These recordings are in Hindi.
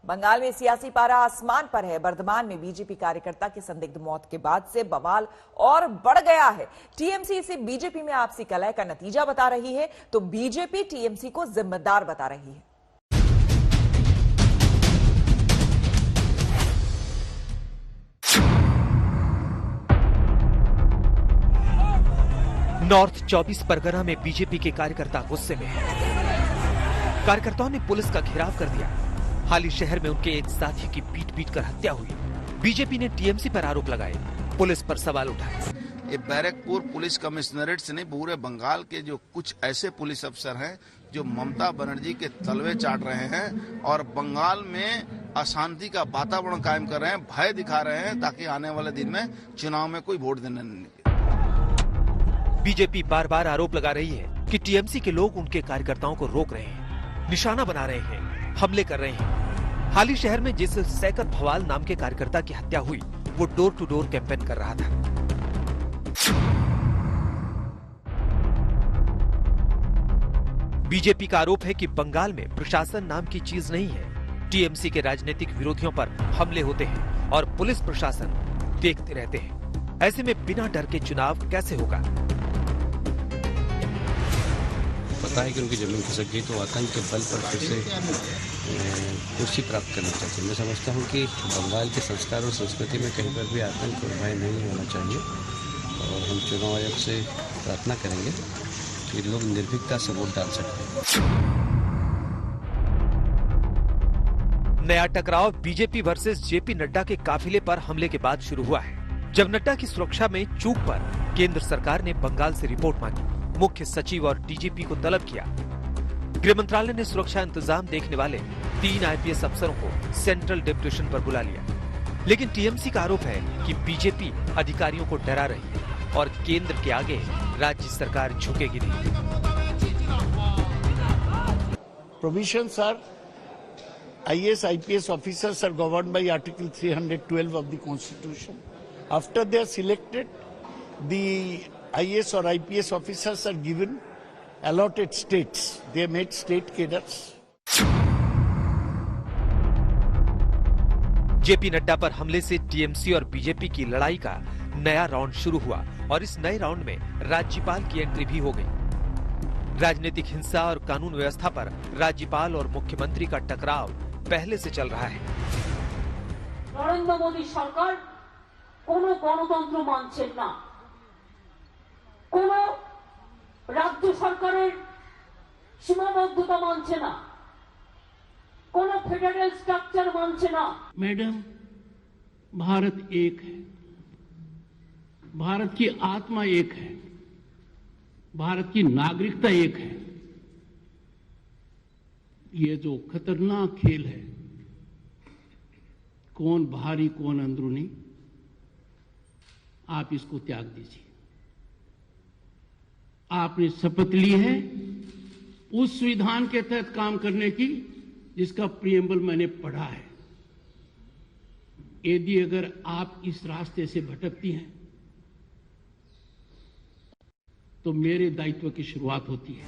बंगाल में सियासी पारा आसमान पर है। बर्धमान में बीजेपी कार्यकर्ता की संदिग्ध मौत के बाद से बवाल और बढ़ गया है। टीएमसी इसे बीजेपी में आपसी कलह का नतीजा बता रही है, तो बीजेपी टीएमसी को जिम्मेदार बता रही है। नॉर्थ 24 परगना में बीजेपी के कार्यकर्ता गुस्से में हैं। कार्यकर्ताओं ने पुलिस का घेराव कर दिया। हाल ही शहर में उनके एक साथी की पीट कर हत्या हुई। बीजेपी ने टीएमसी पर आरोप लगाए, पुलिस पर सवाल उठाए। ये बैरकपुर पुलिस कमिश्नरेट से नहीं, पूरे बंगाल के जो कुछ ऐसे पुलिस अफसर हैं जो ममता बनर्जी के तलवे चाट रहे हैं और बंगाल में अशांति का वातावरण कायम कर रहे हैं, भय दिखा रहे हैं, ताकि आने वाले दिन में चुनाव में कोई वोट देने नहीं। बीजेपी बार बार आरोप लगा रही है कि टीएमसी के लोग उनके कार्यकर्ताओं को रोक रहे हैं, निशाना बना रहे हैं, हमले कर रहे हैं। हाल ही शहर में जिस सैकत भवाल नाम के कार्यकर्ता की हत्या हुई, वो डोर टू डोर कैंपेन कर रहा था। बीजेपी का आरोप है कि बंगाल में प्रशासन नाम की चीज नहीं है। टीएमसी के राजनीतिक विरोधियों पर हमले होते हैं और पुलिस प्रशासन देखते रहते हैं। ऐसे में बिना डर के चुनाव कैसे होगा? पता है कि उनकी जमीन खिसक गई तो आतंक के बल पर फिर से कुर्सी प्राप्त करना चाहते हैं। मैं समझता हूं कि बंगाल के संस्कार और संस्कृति में कहीं पर भी आतंक और भय नहीं होना चाहिए और हम चुनाव आयोग से प्रार्थना करेंगे कि लोग निर्भीकता से वोट डाल सकते हैं। नया टकराव बीजेपी वर्सेस जेपी नड्डा के काफिले पर हमले के बाद शुरू हुआ है। जब नड्डा की सुरक्षा में चूक पर केंद्र सरकार ने बंगाल से रिपोर्ट मांगी, मुख्य सचिव और डीजीपी को तलब किया। गृह मंत्रालय ने सुरक्षा इंतजाम देखने वाले 3 आईपीएस अफसरों को सेंट्रल डिप्यूटेशन पर बुला लिया। लेकिन टीएमसी का आरोप है कि बीजेपी अधिकारियों को डरा रही है और केंद्र के आगे राज्य सरकार झुकेगी नहीं। Provisions are IAS, IPS officers are governed by Article 312 of the Constitution. After they are selected, the IAS or IPS officers are given allotted states. They are made state cadres. JP Nadda पर हमले से टीएमसी और बीजेपी की लड़ाई का नया राउंड शुरू हुआ और इस नए राउंड में राज्यपाल की एंट्री भी हो गई। राजनीतिक हिंसा और कानून व्यवस्था पर राज्यपाल और मुख्यमंत्री का टकराव पहले से चल रहा है। नरेंद्र मोदी सरकार कोनो गणतंत्र मानছেন না, কোনো राज्य सरकारेर सीमाबद्धता मानছে না, कोनो फेडरल स्ट्रक्चर मानছে না। मैडम, भारत एक है, भारत की आत्मा एक है, भारत की नागरिकता एक है। ये जो खतरनाक खेल है, कौन बाहरी कौन अंदरूनी, आप इसको त्याग दीजिए। आपने शपथ ली है उस संविधान के तहत काम करने की जिसका प्रीएम्बल मैंने पढ़ा है। यदि अगर आप इस रास्ते से भटकती हैं तो मेरे दायित्व की शुरुआत होती है।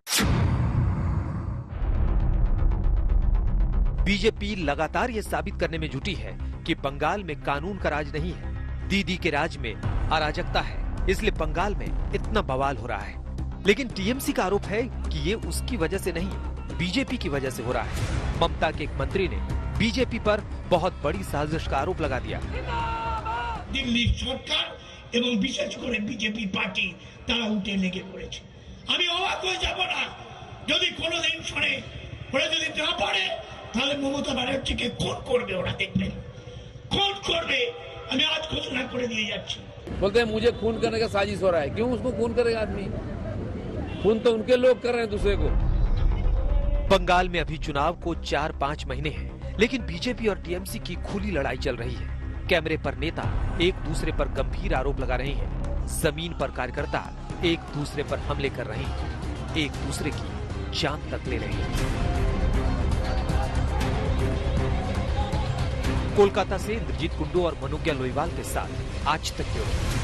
बीजेपी लगातार ये साबित करने में जुटी है कि बंगाल में कानून का राज नहीं है, दीदी के राज में अराजकता है, इसलिए बंगाल में इतना बवाल हो रहा है। लेकिन टीएमसी का आरोप है कि ये उसकी वजह से नहीं, बीजेपी की वजह से हो रहा है। ममता के एक मंत्री ने बीजेपी पर बहुत बड़ी साजिश का आरोप लगा दिया। दिल्ली सरकार एवं विशेष करे बीजेपी पार्टी तारा उठे लेगे पड़ेছে। আমি অবাক হয়ে যাব না যদি কোনোদিন শুনে ওরা যদি না পারে তাহলে মমতা ব্যানার্জিকে খুন করবে, ওরা দেখবেন খুন করবে। আমি আজ ঘোষণা করে দিয়ে যাচ্ছি। बोलते हैं मुझे खून करने का साजिश हो रहा है। क्यों उसको खून करेगा आदमी? खून तो उनके लोग कर रहे हैं दूसरे को। बंगाल में अभी चुनाव को 4-5 महीने हैं, लेकिन बीजेपी और टीएमसी की खुली लड़ाई चल रही है। कैमरे पर नेता एक दूसरे पर गंभीर आरोप लगा रहे हैं, जमीन पर कार्यकर्ता एक दूसरे पर हमले कर रहे हैं, एक दूसरे की जान तक ले रहे हैं। कोलकाता से इंद्रजीत कुंडू और मनुग्या लोईवाल के साथ आज तक ब्यूरो।